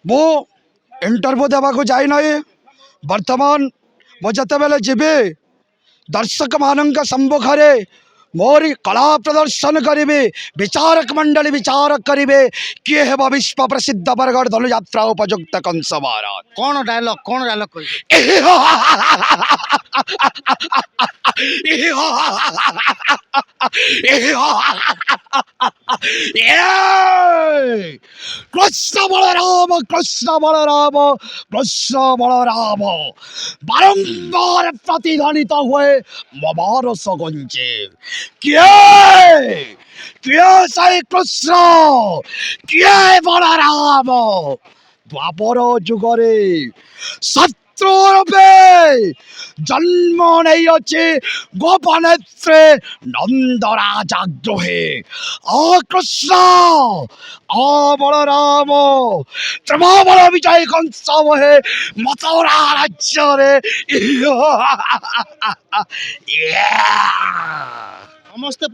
ମୁଁ ଇଣ୍ଟରଭ୍ୟୁ ଦେବାକୁ ଯାଇନାହିଁ। ବର୍ତ୍ତମାନ ମୁଁ ଯେତେବେଳେ ଯିବି ଦର୍ଶକମାନଙ୍କ ସମ୍ମୁଖରେ ମୋରି କଳା ପ୍ରଦର୍ଶନ କରିବି। ବିଚାରକ ମଣ୍ଡଳୀ ବିଚାର କରିବେ କିଏ ହେବ ବିଶ୍ୱ ପ୍ରସିଦ୍ଧ ବରଗଡ଼ ଧନୁଯାତ୍ରା ଉପଯୁକ୍ତ କଂସ ମହାରାଜ। कौन डायलॉग कहबे? কৃষ্ণ বলরাম কৃষ্ণ বলরাম কৃষ্ণ বলরাম বারংবার প্রতিধ্বনিত হয়ে মমারস গঞ্জে কে কে সেই কৃষ্ণ কে বলরাম দ্বাপর যুগরে শত্রুরূপে জন্ম নেইছে গোপনেত্রে নন্দরাজাগ্রহে। ও কৃষ্ণ ও বলরাম ত্রিভুবন বিজয় কংস হয়ে মথুরা রাজ্যরে समस्ते